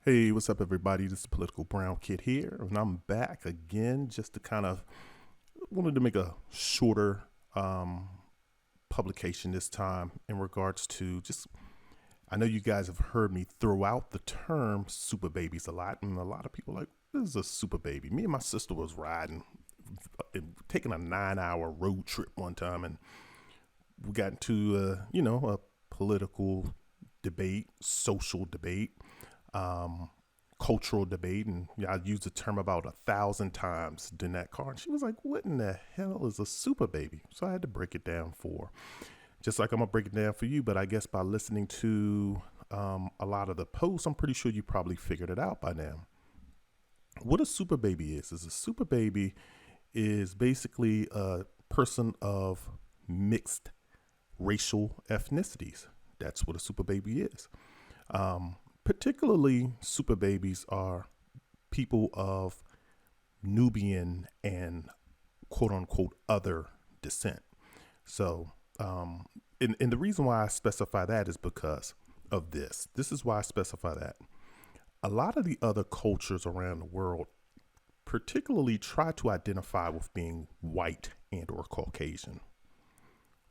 Hey, what's up, everybody? This is Political Brown Kid here, and I'm back again just to kind of wanted to make a shorter um, publication this time in regards to just. I know you guys have heard me throw out the term super babies a lot, and a lot of people are like, this is a super baby. Me and my sister was riding, taking a 9-hour road trip one time, and we got into, a political debate, social debate, um, cultural debate, and I used the term about 1,000 times in that car. And she was like, "What in the hell is a super baby?" So I had to break it down for her. Just like I'm gonna break it down for you. But I guess by listening to a lot of the posts, I'm pretty sure you probably figured it out by now. What a super baby is a super baby is basically a person of mixed racial ethnicities. That's what a super baby is. Particularly, super babies are people of Nubian and quote unquote other descent. So, and the reason why I specify that is because of this. This is why I specify that. A lot of the other cultures around the world particularly try to identify with being white and or Caucasian.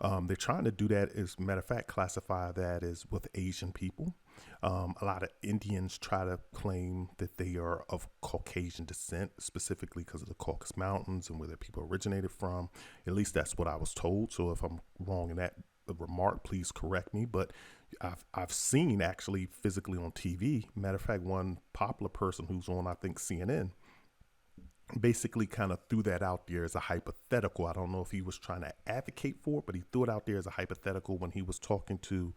They're trying to do that, as a matter of fact, classify that as with Asian people. A lot of Indians try to claim that they are of Caucasian descent, specifically because of the Caucasus Mountains and where their people originated from. At least that's what I was told. So if I'm wrong in that remark, please correct me. But I've seen actually physically on TV. Matter of fact, one popular person who's on, I think, CNN basically kind of threw that out there as a hypothetical. I don't know if he was trying to advocate for it, but he threw it out there as a hypothetical when he was talking to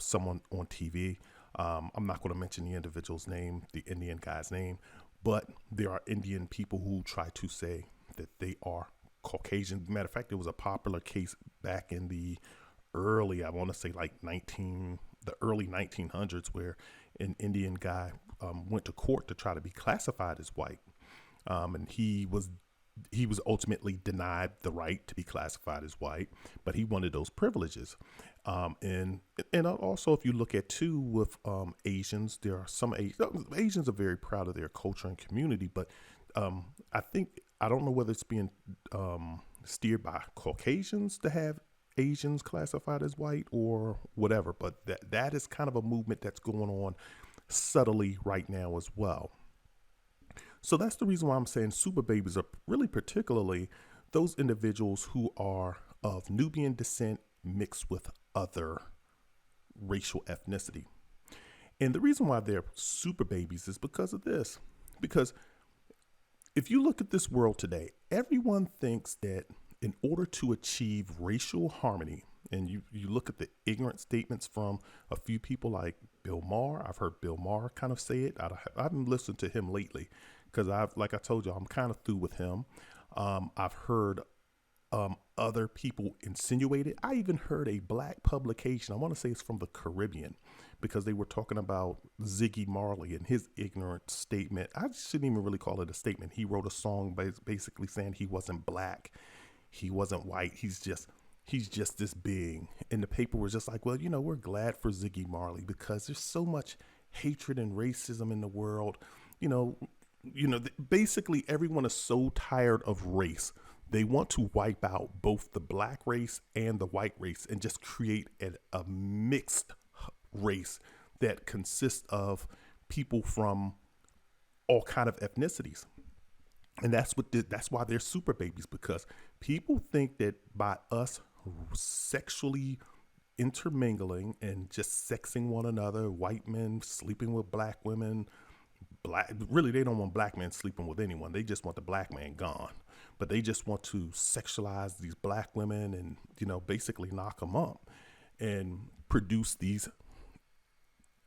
someone on TV. I'm not going to mention the individual's name, the Indian guy's name, but there are Indian people who try to say that they are Caucasian. Matter of fact, there was a popular case back in the early, I want to say like the early 1900s, where an Indian guy went to court to try to be classified as white, and he was ultimately denied the right to be classified as white, but he wanted those privileges. And also, if you look at too with Asians, there are some Asians are very proud of their culture and community, but I think I don't know whether it's being steered by Caucasians to have Asians classified as white or whatever, but that is kind of a movement that's going on subtly right now as well. So that's the reason why I'm saying super babies are really particularly those individuals who are of Nubian descent mixed with other racial ethnicity. And the reason why they're super babies is because of this. Because if you look at this world today, everyone thinks that in order to achieve racial harmony, and you look at the ignorant statements from a few people like Bill Maher. I've heard Bill Maher kind of say it. I haven't listened to him lately because like I told you, I'm kind of through with him. I've heard other people insinuate it. I even heard a black publication, I want to say it's from the Caribbean, because they were talking about Ziggy Marley and his ignorant statement. I shouldn't even really call it a statement. He wrote a song basically saying he wasn't black, he wasn't white, he's just this being. And the paper was just like, well, we're glad for Ziggy Marley because there's so much hatred and racism in the world. You know, basically everyone is so tired of race. They want to wipe out both the black race and the white race and just create a mixed race that consists of people from all kind of ethnicities. And that's why they're super babies, because people think that by us sexually intermingling and just sexing one another, white men sleeping with black women, really they don't want black men sleeping with anyone. They just want the black man gone. But they just want to sexualize these black women and basically knock them up and produce these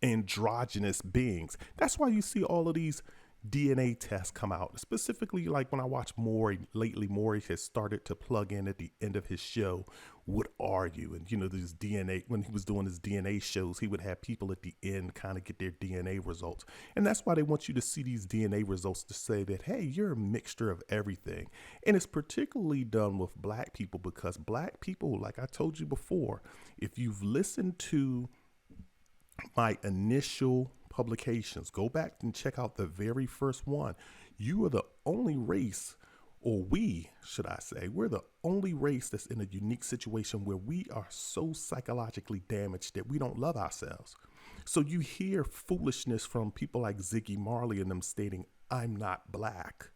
androgynous beings. That's why you see all of these DNA tests come out. Specifically, like when I watch Maury lately, Maury has started to plug in at the end of his show, "What are you?" And this DNA, when he was doing his DNA shows, he would have people at the end kind of get their DNA results. And that's why they want you to see these DNA results to say that, hey, you're a mixture of everything. And it's particularly done with black people because black people, like I told you before, if you've listened to my initial publications. Go back and check out the very first one. You are the only race, or we, should I say, we're the only race that's in a unique situation where we are so psychologically damaged that we don't love ourselves. So you hear foolishness from people like Ziggy Marley and them stating, I'm not black.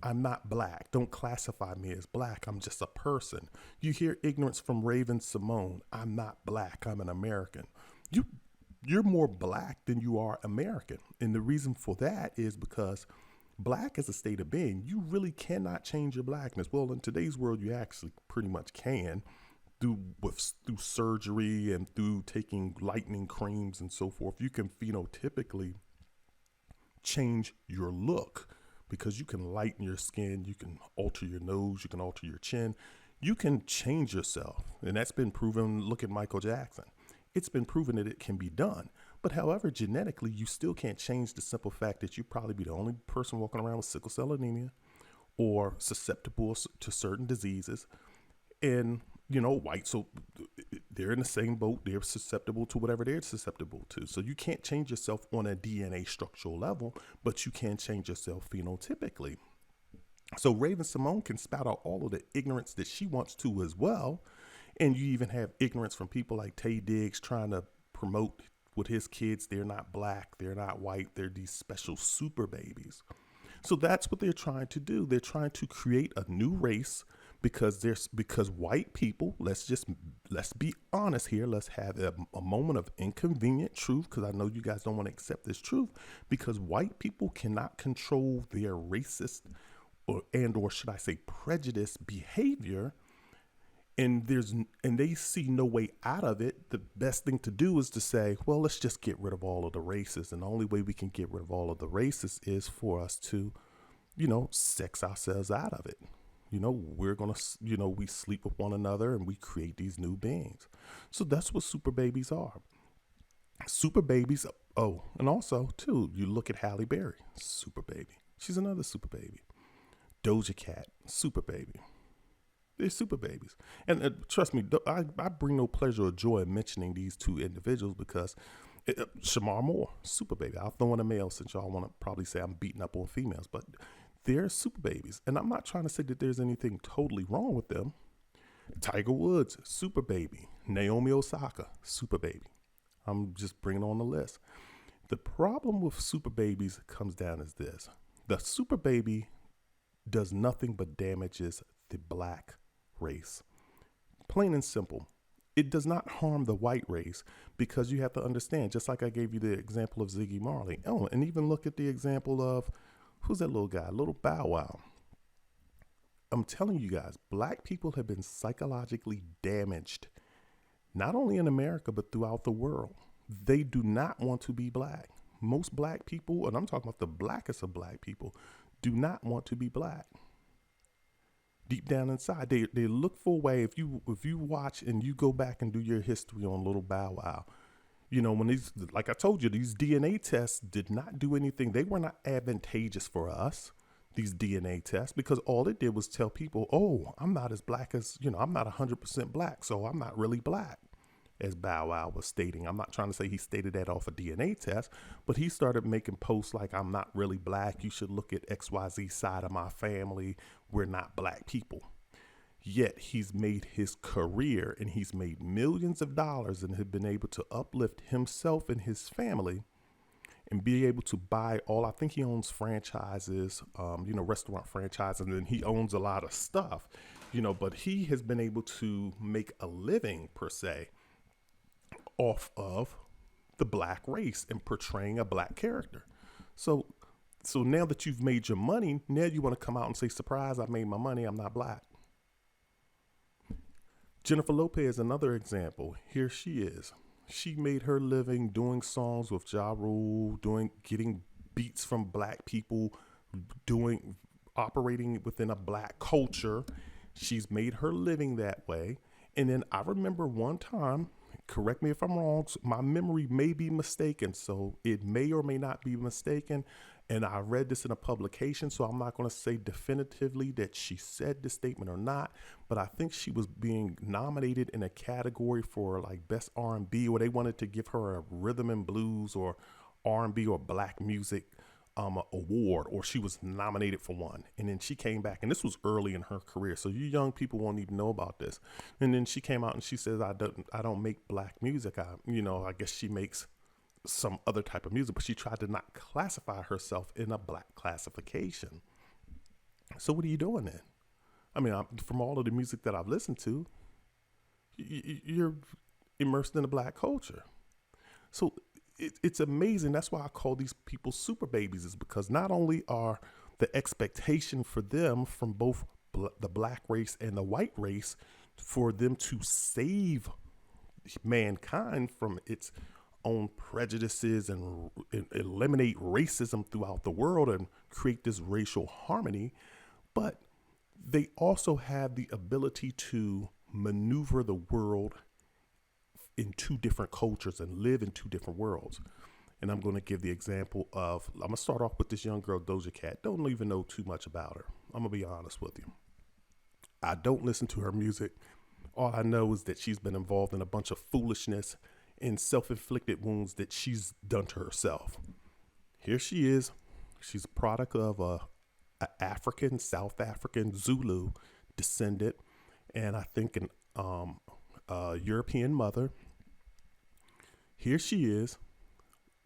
I'm not black. Don't classify me as black. I'm just a person. You hear ignorance from Raven Simone. I'm not black. I'm an American. You're more black than you are American. And the reason for that is because black is a state of being. You really cannot change your blackness. Well, in today's world, you actually pretty much can through surgery and through taking lightening creams and so forth. You can phenotypically change your look because you can lighten your skin. You can alter your nose. You can alter your chin. You can change yourself. And that's been proven. Look at Michael Jackson. It's been proven that it can be done. But however, genetically, you still can't change the simple fact that you probably be the only person walking around with sickle cell anemia or susceptible to certain diseases. And, white, so they're in the same boat. They're susceptible to whatever they're susceptible to. So you can't change yourself on a DNA structural level, but you can change yourself phenotypically. So Raven Simone can spout out all of the ignorance that she wants to as well. And you even have ignorance from people like Taye Diggs trying to promote with his kids. They're not black. They're not white. They're these special super babies. So that's what they're trying to do. They're trying to create a new race because white people, let's be honest here. Let's have a moment of inconvenient truth, because I know you guys don't want to accept this truth, because white people cannot control their racist or should I say prejudice behavior. And they see no way out of it. The best thing to do is to say, well, let's just get rid of all of the races. And the only way we can get rid of all of the races is for us to, sex ourselves out of it. We're going to, we sleep with one another and we create these new beings. So that's what super babies are. Super babies. Oh, and also too, you look at Halle Berry, super baby. She's another super baby. Doja Cat, super baby. They're super babies. And trust me, I bring no pleasure or joy in mentioning these two individuals because Shamar Moore, super baby. I'll throw in a male since y'all want to probably say I'm beating up on females, but they're super babies. And I'm not trying to say that there's anything totally wrong with them. Tiger Woods, super baby. Naomi Osaka, super baby. I'm just bringing on the list. The problem with super babies comes down as this. The super baby does nothing but damages the black race. Plain and simple. It does not harm the white race because you have to understand, just like I gave you the example of Ziggy Marley. Oh, and even look at the example of, who's that little guy? Little Bow Wow. I'm telling you guys, black people have been psychologically damaged, not only in America, but throughout the world. They do not want to be black. Most black people, and I'm talking about the blackest of black people, do not want to be black. Deep down inside, they look for a way. If you watch and you go back and do your history on Little Bow Wow, when these, like I told you, these DNA tests did not do anything. They were not advantageous for us, these DNA tests, because all it did was tell people, oh, I'm not as black as, I'm not 100% black, so I'm not really black, as Bow Wow was stating. I'm not trying to say he stated that off a DNA test, but he started making posts like, I'm not really black. You should look at XYZ side of my family. We're not black people. Yet he's made his career and he's made millions of dollars and have been able to uplift himself and his family and be able to buy I think he owns franchises, restaurant franchises, and then he owns a lot of stuff, but he has been able to make a living per se off of the black race and portraying a black character. So now that you've made your money, now you want to come out and say, surprise, I made my money, I'm not black. Jennifer Lopez, another example. Here she is. She made her living doing songs with Ja Rule, getting beats from black people, operating within a black culture. She's made her living that way. And then I remember one time, correct me if I'm wrong, my memory may be mistaken, so it may or may not be mistaken. And I read this in a publication, so I'm not going to say definitively that she said this statement or not, but I think she was being nominated in a category for like best R&B, or they wanted to give her a rhythm and blues or R&B or black music award, or she was nominated for one. And then she came back, and this was early in her career, so you young people won't even know about this. And then she came out and she says, I don't make black music. I guess she makes some other type of music, but she tried to not classify herself in a black classification. So what are you doing then? I mean, from all of the music that I've listened to, you're immersed in the black culture. So it's amazing. That's why I call these people super babies, is because not only are the expectation for them from both the black race and the white race for them to save mankind from its own prejudices and eliminate racism throughout the world and create this racial harmony, but they also have the ability to maneuver the world in two different cultures and live in two different worlds. And I'm going to give the example of, I'm going to start off with this young girl, Doja Cat. Don't even know too much about her. I'm going to be honest with you. I don't listen to her music. All I know is that she's been involved in a bunch of foolishness and self-inflicted wounds that she's done to herself. Here she is. She's a product of a South African Zulu descendant, and I think an European mother. Here she is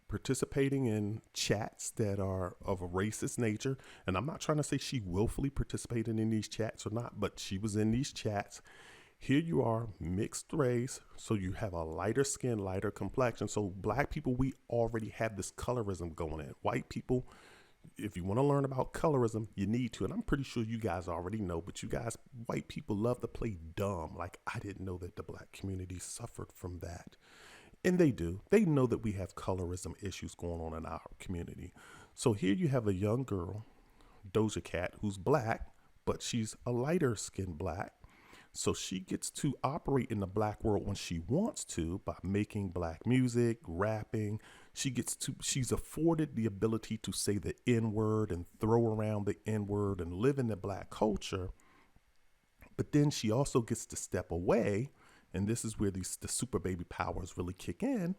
participating in chats that are of a racist nature. And I'm not trying to say she willfully participated in these chats or not, but she was in these chats. Here you are, mixed race. So you have a lighter skin, lighter complexion. So black people, we already have this colorism going in. White people, if you want to learn about colorism, you need to. And I'm pretty sure you guys already know, but you guys, white people love to play dumb. Like, I didn't know that the black community suffered from that. And they do. They know that we have colorism issues going on in our community. So here you have a young girl, Doja Cat, who's black, but she's a lighter skinned black. So she gets to operate in the black world when she wants to by making black music, rapping. She's afforded the ability to say the N-word and throw around the N-word and live in the black culture. But then she also gets to step away. And this is where the super baby powers really kick in,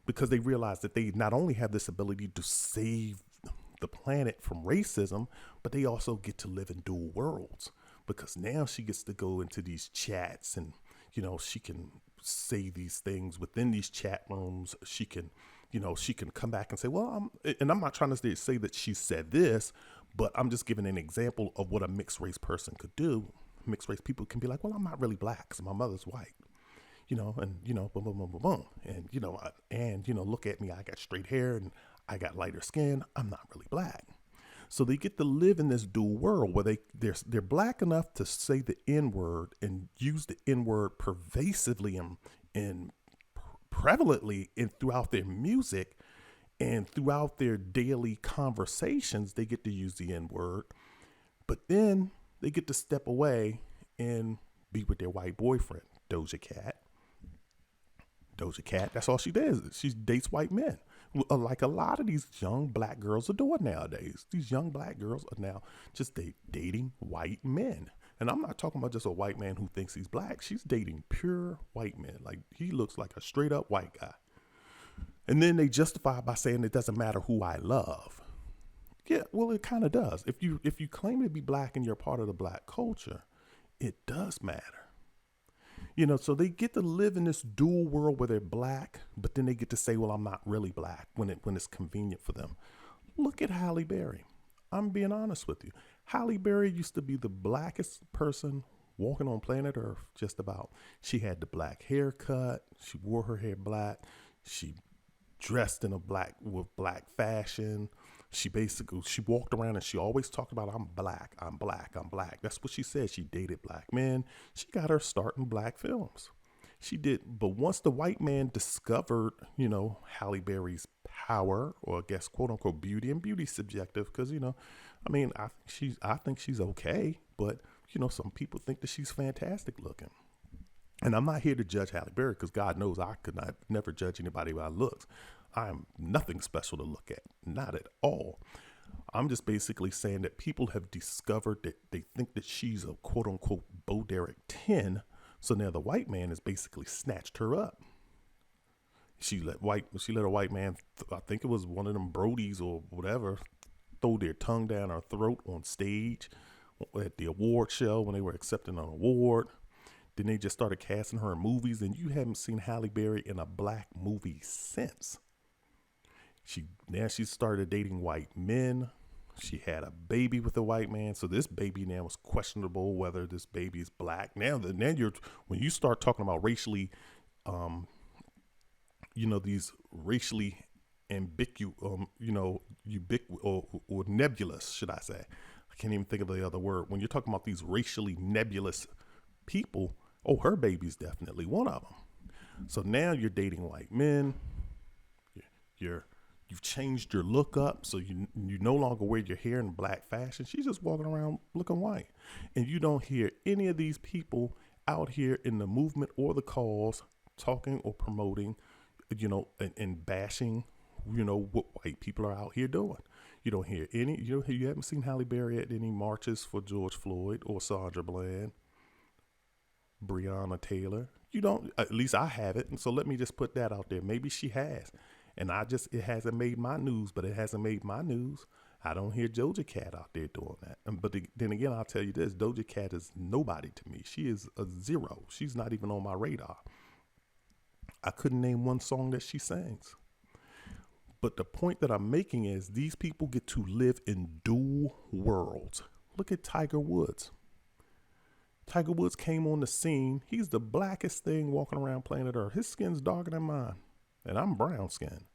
because they realize that they not only have this ability to save the planet from racism, but they also get to live in dual worlds, because now she gets to go into these chats and, she can say these things within these chat rooms. She can come back and say, well, I'm not trying to say that she said this, but I'm just giving an example of what a mixed race person could do. Mixed race people can be like, well, I'm not really black because my mother's white. Boom, boom, boom, boom, boom. And, look at me. I got straight hair and I got lighter skin. I'm not really black. So they get to live in this dual world where they're black enough to say the N-word and use the N-word pervasively and prevalently throughout their music and throughout their daily conversations. They get to use the N-word, but then they get to step away and be with their white boyfriend, Doja Cat. That's all she does. She dates white men, like a lot of these young black girls are doing nowadays. These young black girls are now just dating white men. And I'm not talking about just a white man who thinks he's black. She's dating pure white men. Like, he looks like a straight up white guy. And then they justify by saying it doesn't matter who I love. Yeah, well, it kind of does. If you claim to be black and you're part of the black culture, it does matter. So they get to live in this dual world where they're black, but then they get to say, well, I'm not really black when it's convenient for them. Look at Halle Berry. I'm being honest with you. Halle Berry used to be the blackest person walking on planet Earth, just about. She had the black haircut. She wore her hair black. She dressed with black fashion. She walked around and she always talked about, I'm black. That's what she said. She dated black men. She got her start in black films. She did. But once the white man discovered, Halle Berry's power, or I guess, quote unquote, beauty, and beauty's subjective, because, I think she's okay. But, some people think that she's fantastic looking. And I'm not here to judge Halle Berry, because God knows I could never judge anybody by looks. I'm nothing special to look at, not at all. I'm just basically saying that people have discovered that they think that she's a quote unquote Bo Derek 10. So now the white man has basically snatched her up. She let a white man, I think it was one of them Brodies or whatever, throw their tongue down her throat on stage at the award show when they were accepting an award. Then they just started casting her in movies, and you haven't seen Halle Berry in a black movie since. She started dating white men. She had a baby with a white man, so this baby now was questionable whether this baby is black. Now when you start talking about racially, these racially ambiguous, or nebulous, should I say? I can't even think of the other word. When you're talking about these racially nebulous people, her baby's definitely one of them. So now you're dating white men. You've changed your look up, so you no longer wear your hair in black fashion. She's just walking around looking white. And you don't hear any of these people out here in the movement or the cause talking or promoting, and bashing, what white people are out here doing. You don't hear any, you haven't seen Halle Berry at any marches for George Floyd or Sandra Bland, Breonna Taylor. You don't, at least I haven't. And so let me just put that out there. Maybe she has. And it hasn't made my news, but it hasn't made my news. I don't hear Doja Cat out there doing that. But then again, I'll tell you this, Doja Cat is nobody to me. She is a zero. She's not even on my radar. I couldn't name one song that she sings. But the point that I'm making is these people get to live in dual worlds. Look at Tiger Woods. Tiger Woods came on the scene. He's the blackest thing walking around planet Earth. His skin's darker than mine. And I'm brown skinned.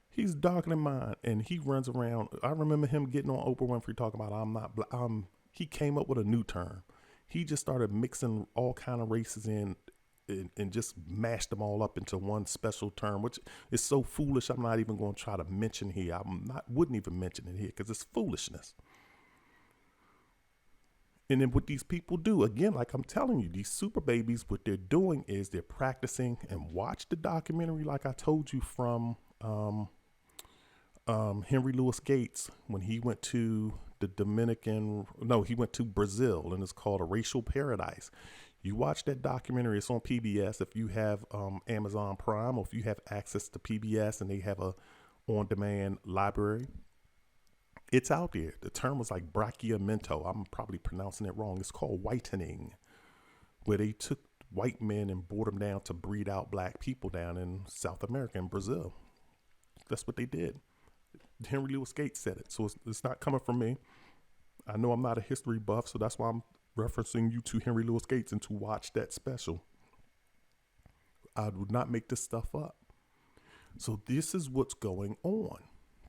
He's darker than mine, and he runs around. I remember him getting on Oprah Winfrey talking about I'm not black. He came up with a new term. He just started mixing all kind of races in and just mashed them all up into one special term, which is so foolish. I'm not even going to try to mention here. Wouldn't even mention it here because it's foolishness. And then what these people do, again, like I'm telling you, these Superbabies, what they're doing is they're practicing. And watch the documentary, like I told you, from Henry Louis Gates when he went to he went to Brazil, and it's called A Racial Paradise. You watch that documentary. It's on PBS. If you have Amazon Prime, or if you have access to PBS and they have a on-demand library, it's out there. The term was like brachiamento. I'm probably pronouncing it wrong. It's called whitening, where they took white men and brought them down to breed out black people down in South America and Brazil. That's what they did. Henry Louis Gates said it. So it's not coming from me. I know I'm not a history buff, so that's why I'm referencing you to Henry Louis Gates and to watch that special. I would not make this stuff up. So this is what's going on.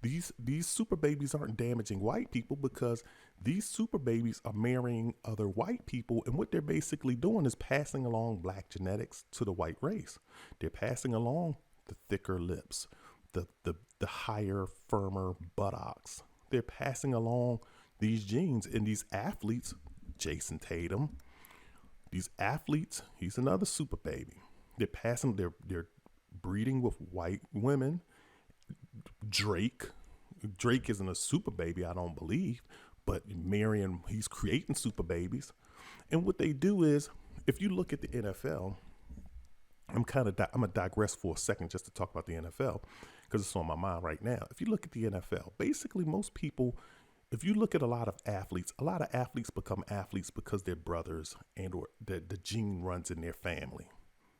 These Superbabies aren't damaging white people because these Superbabies are marrying other white people, and what they're basically doing is passing along black genetics to the white race. They're passing along the thicker lips, the higher, firmer buttocks. They're passing along these genes, and these athletes, Jason Tatum, these athletes, he's another Superbaby. They're breeding with white women. Drake isn't a Superbaby, I don't believe, but he's creating Superbabies. And what they do is, if you look at the NFL, I'm gonna digress for a second just to talk about the NFL because it's on my mind right now. If you look at the NFL, basically most people, if you look at a lot of athletes become athletes because they're brothers and or the gene runs in their family.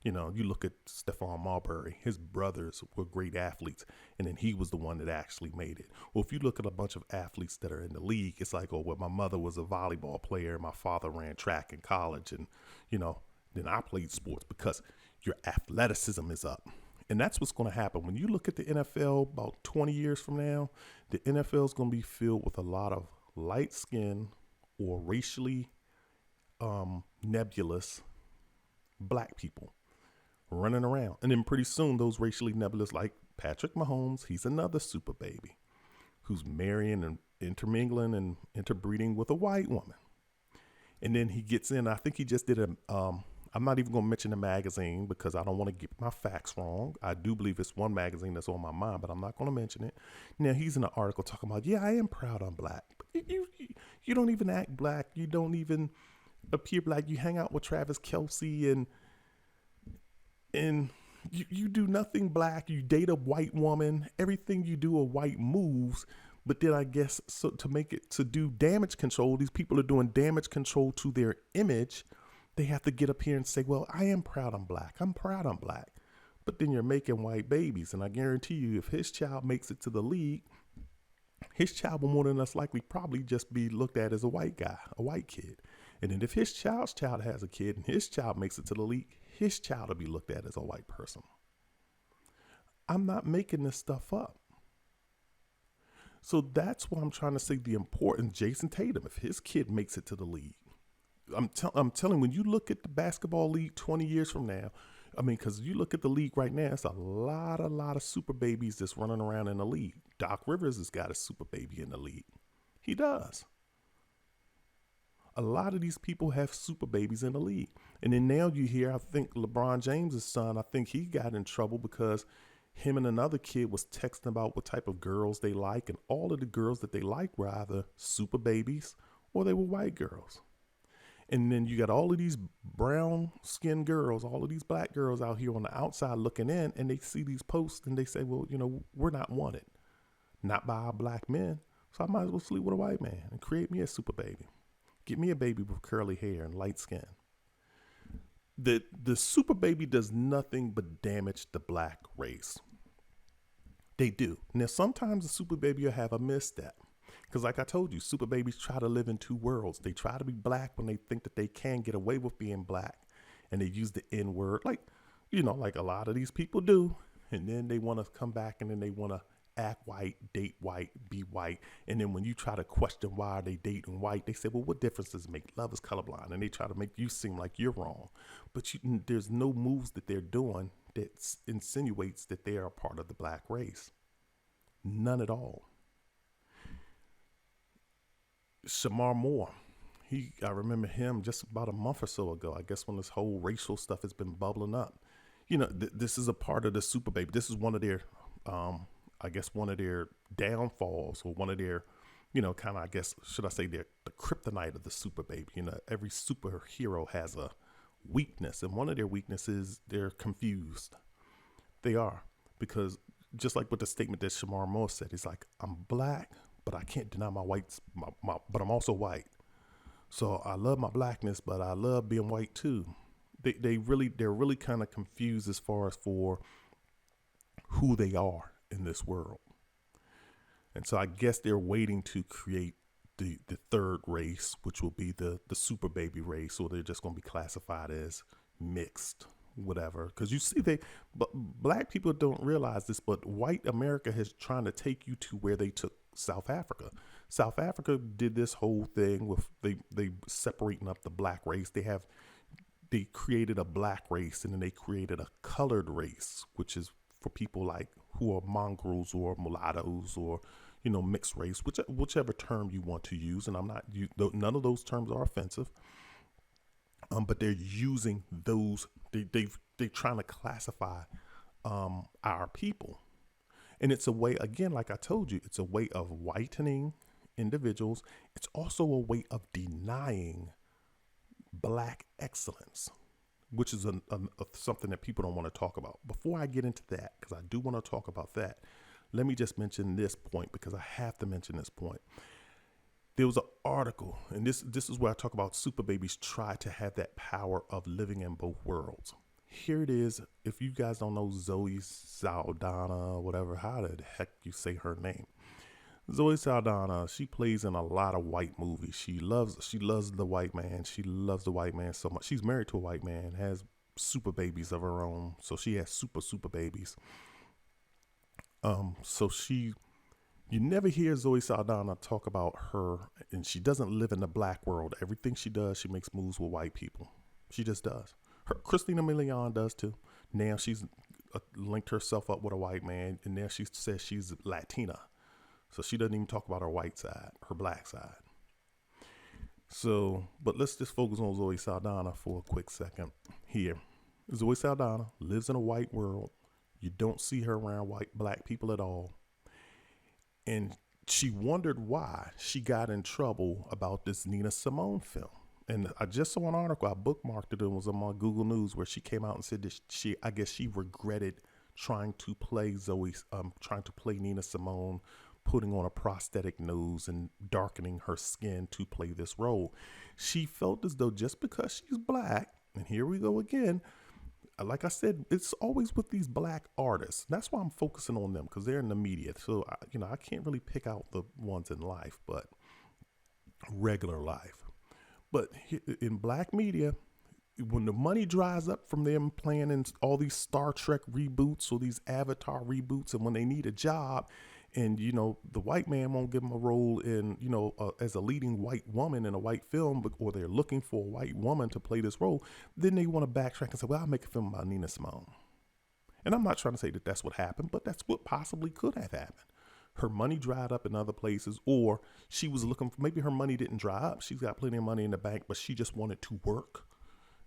You look at Stephon Marbury, his brothers were great athletes, and then he was the one that actually made it. Well, if you look at a bunch of athletes that are in the league, it's like, my mother was a volleyball player, my father ran track in college, and, then I played sports because your athleticism is up. And that's what's going to happen. When you look at the NFL about 20 years from now, the NFL is going to be filled with a lot of light skin or racially nebulous black people running around. And then pretty soon those racially nebulous, like Patrick Mahomes, he's another Superbaby who's marrying and intermingling and interbreeding with a white woman. And then he gets in, I think he just did I'm not even going to mention the magazine because I don't want to get my facts wrong. I do believe it's one magazine that's on my mind, but I'm not going to mention it. Now he's in an article talking about, I am proud I'm black. But you don't even act black. You don't even appear black. You hang out with Travis Kelce and You do nothing black. You date a white woman. Everything you do are white moves. But then I guess so to make it to do damage control, these people are doing damage control to their image. They have to get up here and say, well, I am proud I'm black. I'm proud I'm black. But then you're making white babies. And I guarantee you, if his child makes it to the league, his child will more than less likely probably just be looked at as a white guy, a white kid. And then if his child's child has a kid and his child makes it to the league, his child will be looked at as a white person. I'm not making this stuff up. So that's why I'm trying to say the importance. Jason Tatum, if his kid makes it to the league, I'm telling, when you look at the basketball league 20 years from now, I mean, because you look at the league right now, it's a lot of super babies that's running around in the league. Doc Rivers has got a super baby in the league. He does. A lot of these people have super babies in the league. And then now you hear, I think LeBron James's son, I think he got in trouble because him and another kid was texting about what type of girls they like. And all of the girls that they liked were either super babies or they were white girls. And then you got all of these brown skinned girls, all of these black girls out here on the outside looking in, and they see these posts and they say, well, you know, we're not wanted. Not by our black men. So I might as well sleep with a white man and create me a super baby. Get me a baby with curly hair and light skin. The super baby does nothing but damage the black race. They do. Now, sometimes the super baby will have a misstep. Because like I told you, super babies try to live in two worlds. They try to be black when they think that they can get away with being black. And they use the N word, like, you know, like a lot of these people do. And then they want to come back and then they want to act white, date white, be white. And then when you try to question why are they dating white, they say, well, what difference does it make? Love is colorblind. And they try to make you seem like you're wrong. But there's no moves that they're doing that insinuates that they are a part of the black race. None at all. Shamar Moore, I remember him just about a month or so ago, I guess when this whole racial stuff has been bubbling up. You know, this is a part of the Superbaby. This is one of their, I guess one of their downfalls, or one of their, you know, kind of, I guess, should I say the kryptonite of the Superbaby. You know, every superhero has a weakness, and one of their weaknesses, they're confused. They are, because just like with the statement that Shamar Moore said, he's like, I'm black, but I can't deny my whites, but I'm also white. So I love my blackness, but I love being white too. They're really kind of confused as far as for who they are in this world. And so I guess they're waiting to create the third race, which will be the super baby race, or they're just going to be classified as mixed, whatever. Because you see, but black people don't realize this, but white America is trying to take you to where they took South Africa. South Africa did this whole thing with they separating up the black race. They created a black race, and then they created a colored race, which is for people like who are mongrels or mulattoes or, you know, mixed race, whichever term you want to use. And none of those terms are offensive. But they're using those. They're trying to classify our people. And it's a way, again, like I told you, it's a way of whitening individuals. It's also a way of denying black excellence, which is something that people don't want to talk about. Before I get into that, because I do want to talk about that, let me just mention this point, because I have to mention this point. There was an article, and this is where I talk about super babies try to have that power of living in both worlds. Here it is. If you guys don't know Zoe Saldana, whatever, how the heck you say her name? Zoe Saldana, she plays in a lot of white movies. She loves the white man. She loves the white man so much. She's married to a white man, has super babies of her own. So she has super babies. You never hear Zoe Saldana talk about her, and she doesn't live in the black world. Everything she does, she makes moves with white people. She just does. Christina Milian does too. Now she's linked herself up with a white man, and now she says she's Latina. So she doesn't even talk about her white side, her black side. So, but let's just focus on Zoe Saldana for a quick second here. Zoe Saldana lives in a white world. You don't see her around black people at all. And she wondered why she got in trouble about this Nina Simone film. And I just saw an article, I bookmarked it, and it was on my Google News, where she came out and said that I guess she regretted trying to play trying to play Nina Simone, putting on a prosthetic nose and darkening her skin to play this role. She felt as though just because she's black, and here we go again, like I said, it's always with these black artists. That's why I'm focusing on them, because they're in the media. So, I can't really pick out the ones in life, but regular life. But in black media, when the money dries up from them playing in all these Star Trek reboots or these Avatar reboots, and when they need a job, and the white man won't give them a role in as a leading white woman in a white film, or they're looking for a white woman to play this role, then they want to backtrack and say, well, I'll make a film about Nina Simone. And I'm not trying to say that that's what happened, but that's what possibly could have happened. Her money dried up in other places, or she was looking for, maybe her money didn't dry up. She's got plenty of money in the bank, but she just wanted to work.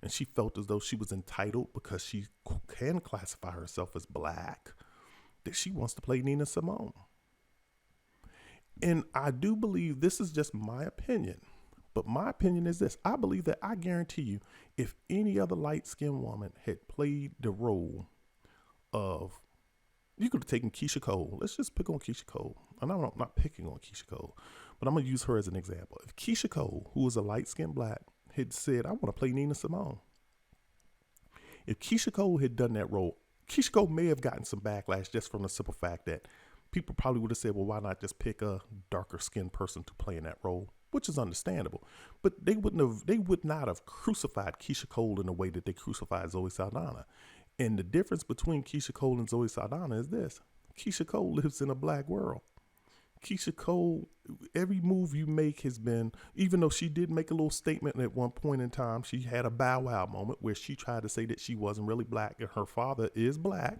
And she felt as though she was entitled, because she can classify herself as black, that she wants to play Nina Simone. And I do believe, this is just my opinion, but my opinion is this. I believe that, I guarantee you, if any other light-skinned woman had played the role of, you could have taken Keisha Cole. Let's just pick on Keisha Cole. And I'm not picking on Keisha Cole, but I'm going to use her as an example. If Keisha Cole, who was a light-skinned black, had said, I want to play Nina Simone. If Keisha Cole had done that role, Keisha Cole may have gotten some backlash just from the simple fact that people probably would have said, well, why not just pick a darker skinned person to play in that role, which is understandable. But they would not have crucified Keisha Cole in the way that they crucified Zoe Saldana. And the difference between Keisha Cole and Zoe Saldana is this. Keisha Cole lives in a black world. Keisha Cole, every move you make has been, even though she did make a little statement at one point in time, she had a bow wow moment where she tried to say that she wasn't really black, and her father is black.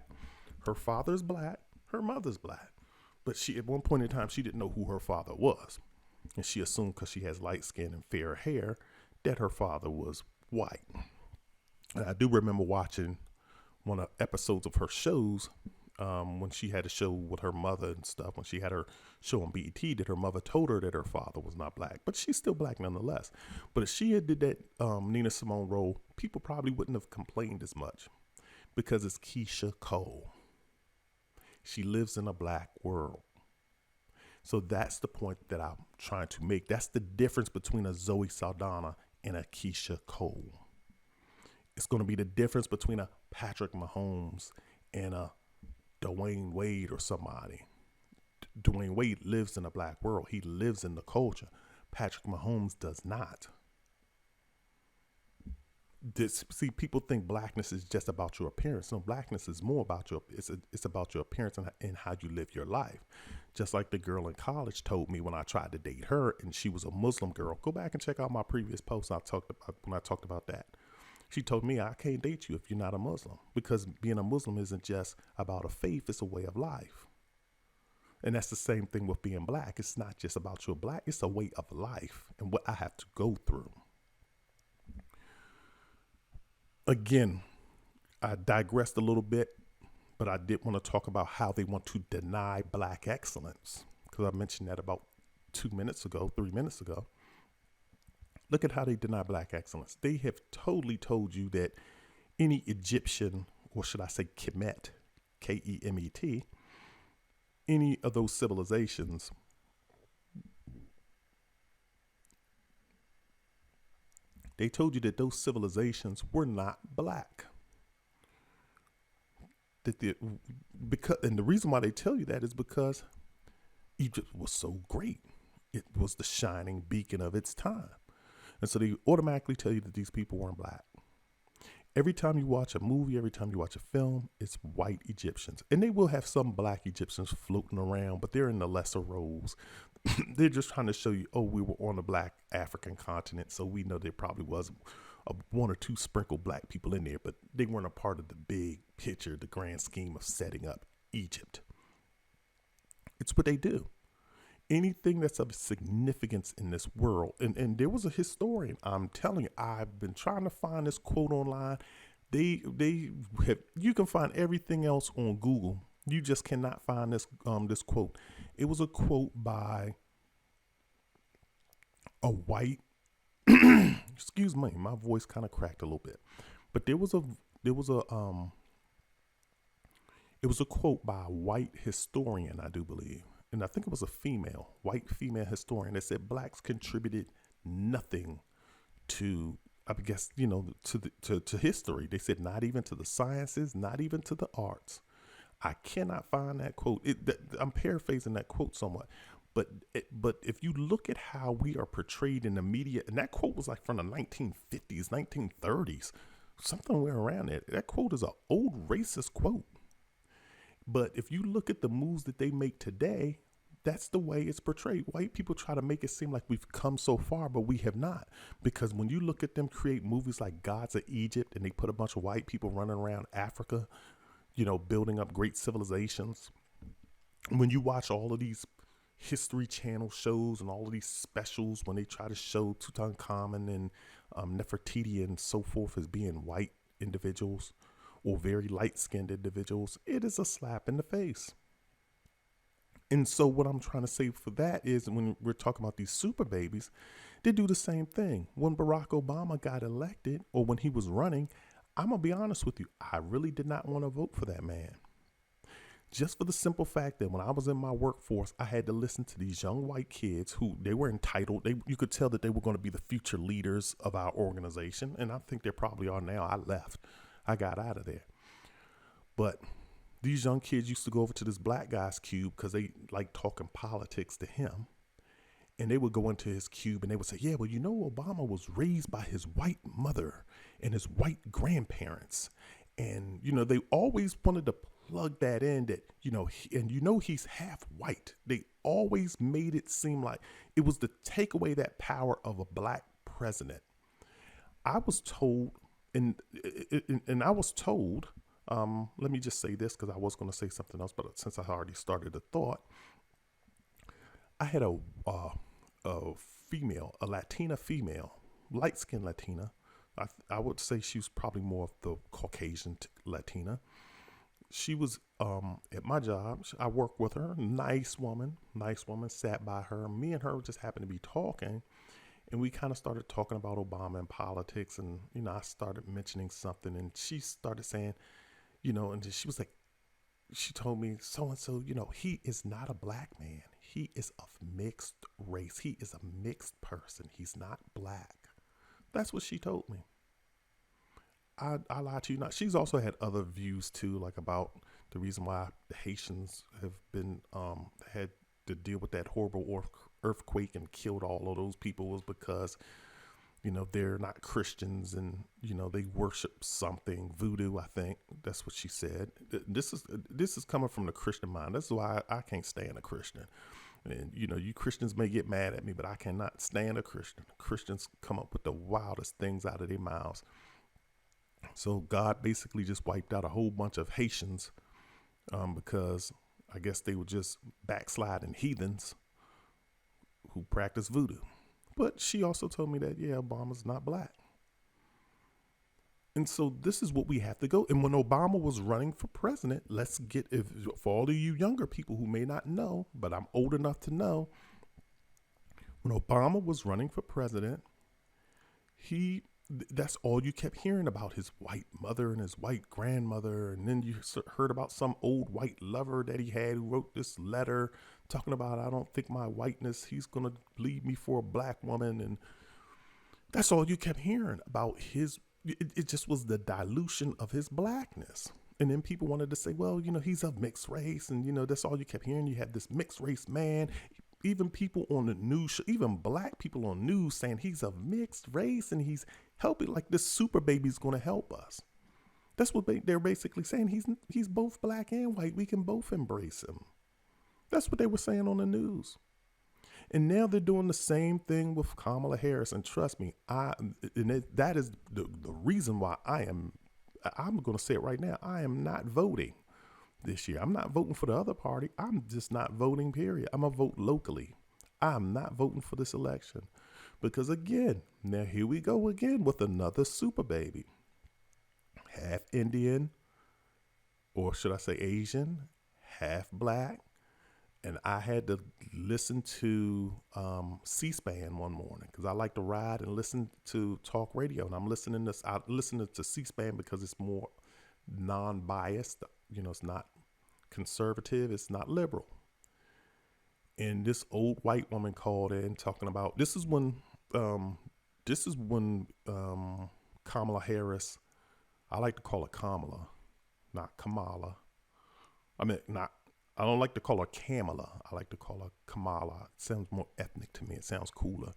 Her father's black. Her mother's black. But she, at one point in time, she didn't know who her father was. And she assumed, because she has light skin and fair hair, that her father was white. And I do remember watching one of episodes of her shows, when she had a show with her mother and stuff, when she had her show on BET, that her mother told her that her father was not black, but she's still black nonetheless. But if she had did that Nina Simone role, people probably wouldn't have complained as much, because it's Keisha Cole. She lives in a black world. So that's the point that I'm trying to make. That's the difference between a Zoe Saldana and a Keisha Cole. It's going to be the difference between a Patrick Mahomes and a Dwayne Wade or somebody. Dwayne Wade lives in a black world. He lives in the culture. Patrick Mahomes does not. See, people think blackness is just about your appearance. No, blackness is more about it's about your appearance and how you live your life. Just like the girl in college told me when I tried to date her, and she was a Muslim girl. Go back and check out my previous posts when I talked about that. She told me, I can't date you if you're not a Muslim, because being a Muslim isn't just about a faith, it's a way of life. And that's the same thing with being black. It's not just about your black, it's a way of life and what I have to go through. Again, I digressed a little bit, but I did want to talk about how they want to deny black excellence, because I mentioned that about 3 minutes ago. Look at how they deny black excellence. They have totally told you that any Egyptian, or should I say Kemet, Kemet, any of those civilizations, they told you that those civilizations were not black. And the reason why they tell you that is because Egypt was so great. It was the shining beacon of its time. And so they automatically tell you that these people weren't black. Every time you watch a movie, every time you watch a film, it's white Egyptians. And they will have some black Egyptians floating around, but they're in the lesser roles. They're just trying to show you, oh, we were on the black African continent, so we know there probably was one or two sprinkled black people in there, but they weren't a part of the big picture, the grand scheme of setting up Egypt. It's what they do. Anything that's of significance in this world. And there was a historian, I'm telling you, I've been trying to find this quote online. They have, you can find everything else on Google. You just cannot find this quote. It was a quote by a white Excuse me, my voice kind of cracked a little bit. But there was a it was a quote by a white historian, I do believe. And I think it was a white female historian that said blacks contributed nothing to, I guess, to history. They said not even to the sciences, not even to the arts. I cannot find that quote. I'm paraphrasing that quote somewhat, but if you look at how we are portrayed in the media, and that quote was like from the 1950s, 1930s, somewhere around there. That quote is an old racist quote. But if you look at the moves that they make today, that's the way it's portrayed. White people try to make it seem like we've come so far, but we have not. Because when you look at them create movies like Gods of Egypt, and they put a bunch of white people running around Africa, building up great civilizations. When you watch all of these History Channel shows and all of these specials, when they try to show Tutankhamun and Nefertiti and so forth as being white individuals or very light-skinned individuals, it is a slap in the face. And so what I'm trying to say for that is when we're talking about these super babies, they do the same thing. When Barack Obama got elected, or when he was running, I'm going to be honest with you, I really did not want to vote for that man. Just for the simple fact that when I was in my workforce, I had to listen to these young white kids who they were entitled. You could tell that they were going to be the future leaders of our organization. And I think they probably are now. I left. I got out of there. But these young kids used to go over to this black guy's cube because they like talking politics to him. And they would go into his cube and they would say, yeah, well, Obama was raised by his white mother and his white grandparents. And, they always wanted to plug that in that, he's half white. They always made it seem like it was to take away that power of a black president. I was told, and I was told, let me just say this because I was going to say something else, but since I already started the thought, I had a female, a Latina female, light-skinned Latina. I would say she was probably more of the Caucasian Latina. She was at my job. I worked with her. Nice woman, sat by her. Me and her just happened to be talking. And we kind of started talking about Obama and politics. And, I started mentioning something. And she started saying, and she was like, she told me so-and-so, he is not a black man. He is of mixed race. He is a mixed person. He's not black. That's what she told me. I lie to you not. She's also had other views too, like about the reason why the Haitians have been had to deal with that horrible earthquake and killed all of those people was because, they're not Christians and, they worship something, voodoo, I think. That's what she said. This is coming from the Christian mind. That's why I can't stand a Christian. And, you Christians may get mad at me, but I cannot stand a Christian. Christians come up with the wildest things out of their mouths. So God basically just wiped out a whole bunch of Haitians because I guess they were just backsliding heathens who practice voodoo. But she also told me that, yeah, Obama's not black. And so this is what we have to go. And when Obama was running for president, for all of you younger people who may not know, but I'm old enough to know, when Obama was running for president, that's all you kept hearing about, his white mother and his white grandmother. And then you heard about some old white lover that he had who wrote this letter talking about, I don't think my whiteness, he's going to leave me for a black woman. And that's all you kept hearing about it just was the dilution of his blackness. And then people wanted to say, well, he's of mixed race. And, that's all you kept hearing. You had this mixed race man. Even people on the news, even black people on news saying he's of mixed race and he's helping, like this Superbaby is going to help us. That's what they're basically saying. He's both black and white. We can both embrace him. That's what they were saying on the news. And now they're doing the same thing with Kamala Harris. And trust me, that is the reason why I'm going to say it right now. I am not voting this year. I'm not voting for the other party. I'm just not voting, period. I'm going to vote locally. I'm not voting for this election. Because again, now here we go again with another super baby. Half Indian, or should I say Asian, half black. And I had to listen to C-SPAN one morning because I like to ride and listen to talk radio. And I listening to C-SPAN because it's more non-biased. You know, it's not conservative, it's not liberal. And this old white woman called in talking about um, this is when Kamala Harris, I like to call her Kamala, not Kamala. I mean, not. I don't like to call her Kamala. I like to call her Kamala. It sounds more ethnic to me. It sounds cooler.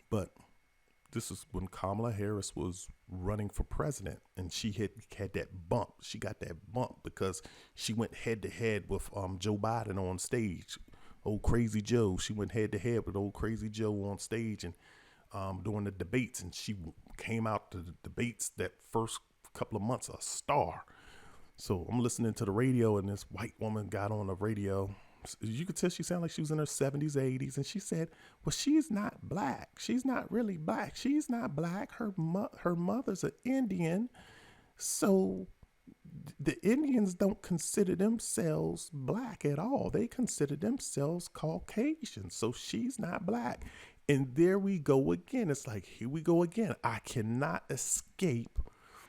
But this is when Kamala Harris was running for president, and she had that bump. She got that bump because she went head to head with Joe Biden on stage. Old Crazy Joe. She went head to head with old Crazy Joe on stage and during the debates, and she came out to the debates that first couple of months a star. So I'm listening to the radio, and this white woman got on the radio. You could tell she sounded like she was in her 70s, 80s. And she said, well, she's not black. She's not really black. She's not black. Her mother's an Indian. So the Indians don't consider themselves black at all. They consider themselves Caucasian. So she's not black. And there we go again. It's like, here we go again. I cannot escape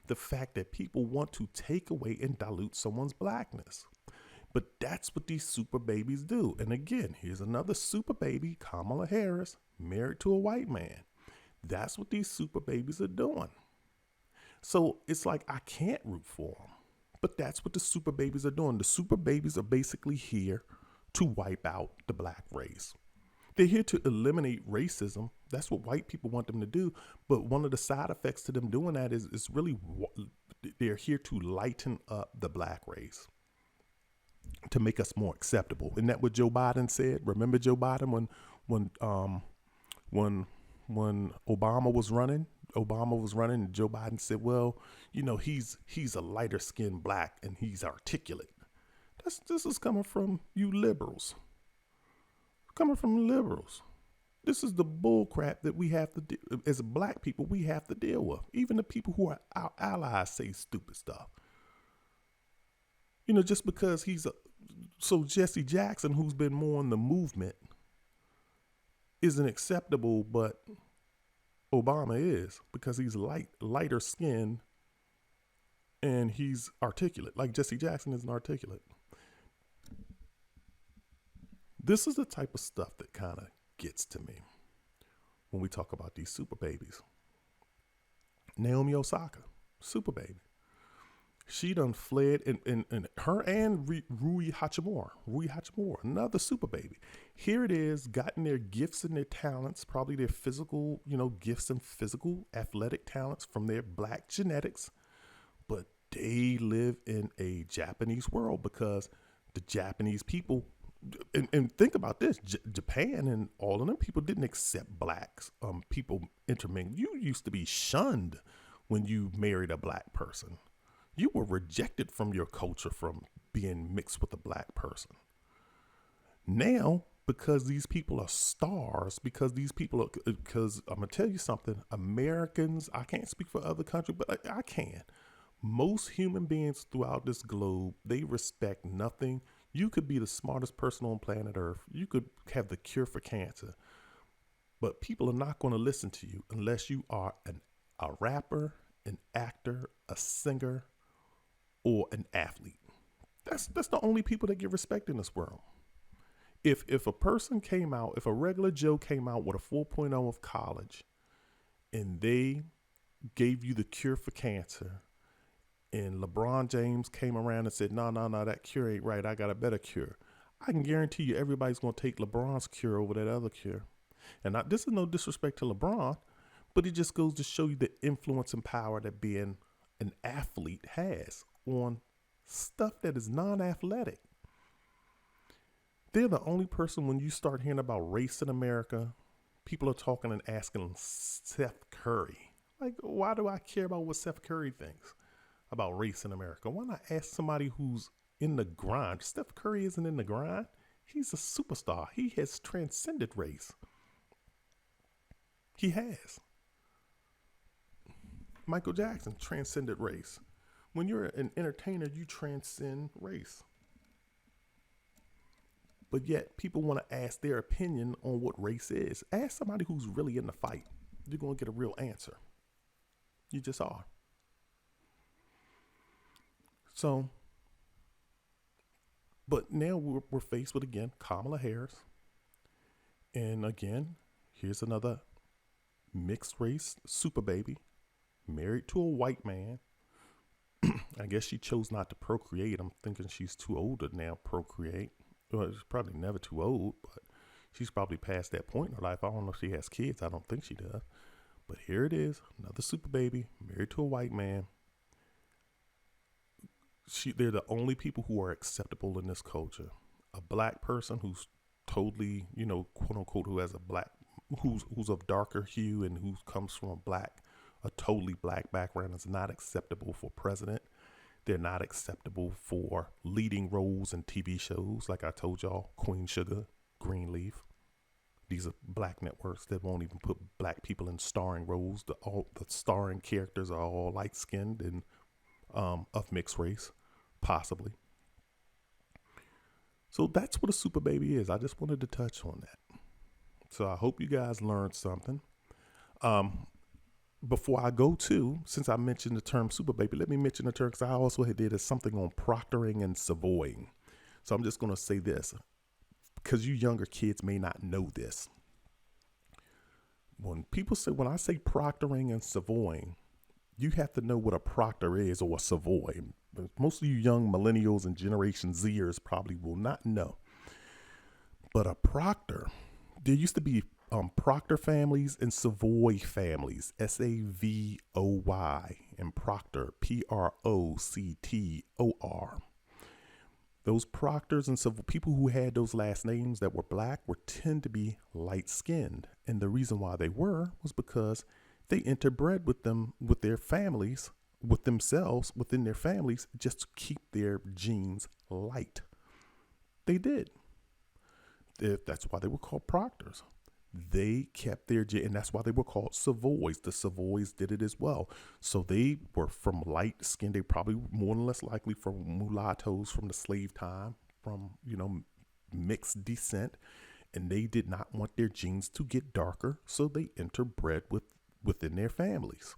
the fact that people want to take away and dilute someone's blackness. But that's what these super babies do. And again, here's another super baby, Kamala Harris, married to a white man. That's what these super babies are doing. So it's like, I can't root for them. But that's what the super babies are doing. The super babies are basically here to wipe out the black race. They're here to eliminate racism. That's what white people want them to do. But one of the side effects to them doing that is really they're here to lighten up the black race, to make us more acceptable. Isn't that what Joe Biden said? Remember Joe Biden when Obama was running? Obama was running, and Joe Biden said, "Well, you know, he's a lighter skinned black and he's articulate." This is coming from you liberals. Coming from liberals. This is the bull crap that we have to do as black people. We have to deal with. Even the people who are our allies say stupid stuff. You know, just because so Jesse Jackson, who's been more in the movement, isn't acceptable, but Obama is, because he's lighter skinned and he's articulate. Like Jesse Jackson isn't articulate. This is the type of stuff that kind of gets to me when we talk about these super babies. Naomi Osaka, super baby. She done fled, and her and Rui Hachimura, another super baby. Here it is, gotten their gifts and their talents, probably their physical, gifts and physical athletic talents from their black genetics, but they live in a Japanese world because the Japanese people, and think about this, Japan and all of them people didn't accept blacks, people intermingling. You used to be shunned when you married a black person. You were rejected from your culture from being mixed with a black person. Now, because these people are stars, because I'm going to tell you something, Americans, I can't speak for other countries, but I can. Most human beings throughout this globe, they respect nothing. You could be the smartest person on planet Earth. You could have the cure for cancer. But people are not going to listen to you unless you are a rapper, an actor, a singer, or an athlete. That's the only people that get respect in this world. If a person came out, if a regular Joe came out with a 4.0 of college and they gave you the cure for cancer, and LeBron James came around and said, no, that cure ain't right, I got a better cure, I can guarantee you everybody's going to take LeBron's cure over that other cure. And this is no disrespect to LeBron, but it just goes to show you the influence and power that being an athlete has on stuff that is non-athletic. They're the only person, when you start hearing about race in America, people are talking and asking Steph Curry. Like, why do I care about what Steph Curry thinks about race in America? Why not ask somebody who's in the grind? Steph Curry isn't in the grind. He's a superstar. He has transcended race. He has. Michael Jackson transcended race. When you're an entertainer, you transcend race. But yet people want to ask their opinion on what race is. Ask somebody who's really in the fight. You're going to get a real answer. You just are. So, but now we're faced with, again, Kamala Harris. And again, here's another mixed race Superbaby, married to a white man. I guess she chose not to procreate. I'm thinking she's too old to now procreate. Well, she's probably never too old, but she's probably past that point in her life. I don't know if she has kids. I don't think she does. But here it is, another Superbaby, married to a white man. They're the only people who are acceptable in this culture. A black person who's totally, quote unquote, who's of darker hue and who comes from a totally black background is not acceptable for president. They're not acceptable for leading roles in TV shows. Like I told y'all, Queen Sugar, Greenleaf. These are black networks that won't even put black people in starring roles. The starring characters are all light skinned and of mixed race, possibly. So that's what a Superbaby is. I just wanted to touch on that. So I hope you guys learned something. Before I go to, since I mentioned the term Superbaby, let me mention the term because I also did something on proctoring and savoying. So I'm just going to say this because you younger kids may not know this. When I say proctoring and savoying, you have to know what a proctor is or a savoy. Most of you young millennials and Generation Zers probably will not know. But a proctor, there used to be proctor families and savoy families, Savoy, and proctor, Proctor. Those proctors and people who had those last names that were black tend to be light skinned. And the reason why they was because they interbred with their families, with themselves, within their families, just to keep their genes light. They did. That's why they were called proctors. They kept their gene, and that's why they were called Savoys. The Savoys did it as well. So they were from light skin. They probably more than less likely from mulattoes from the slave time, from, mixed descent. And they did not want their genes to get darker. So they interbred within their families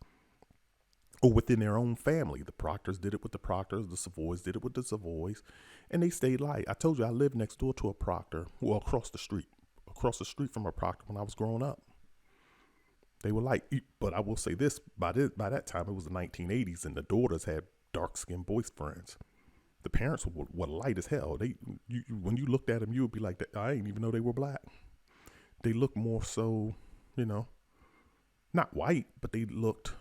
or within their own family. The proctors did it with the proctors. The Savoys did it with the Savoys, and they stayed light. I told you I lived next door to a proctor, well, across the street from a proctor when I was growing up. They were light, but I will say this, by that time, it was the 1980s, and the daughters had dark-skinned boyfriends. The parents were light as hell. When you looked at them, you would be like, I didn't even know they were black. They looked more so, not white, but they looked,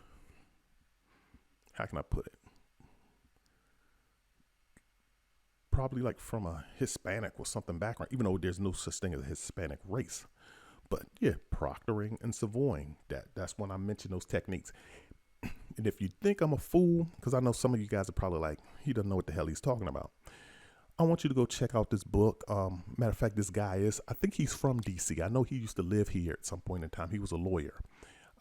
how can I put it? Probably like from a Hispanic or something background, even though there's no such thing as a Hispanic race. But yeah, proctoring and savoying, that's when I mention those techniques. And if you think I'm a fool, because I know some of you guys are probably like, he doesn't know what the hell he's talking about. I want you to go check out this book. Matter of fact, this guy I think he's from DC. I know he used to live here at some point in time. He was a lawyer.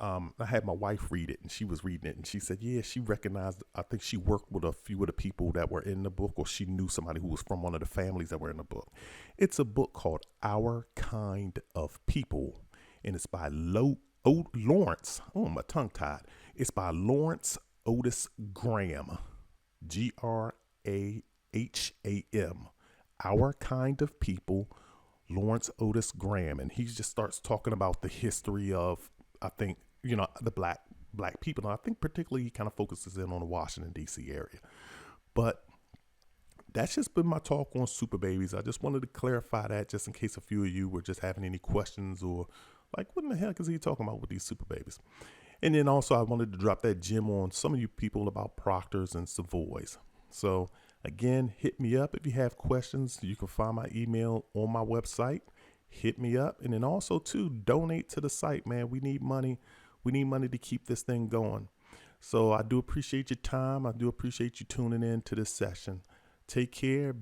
I had my wife read it, and she was reading it, and she said, yeah, she recognized, I think she worked with a few of the people that were in the book, or she knew somebody who was from one of the families that were in the book. It's a book called Our Kind of People, and it's by Lawrence. Oh, my tongue tied. It's by Lawrence Otis Graham, Graham. Our Kind of People, Lawrence Otis Graham. And he just starts talking about the history of, I think, the black people. And I think particularly he kind of focuses in on the Washington, D.C. area. But that's just been my talk on Superbabies. I just wanted to clarify that just in case a few of you were just having any questions or like, what in the heck is he talking about with these Superbabies? And then also I wanted to drop that gem on some of you people about proctors and savoys. So again, hit me up if you have questions. You can find my email on my website. Hit me up. And then also too, donate to the site, man. We need money. We need money to keep this thing going. So I do appreciate your time. I do appreciate you tuning in to this session. Take care.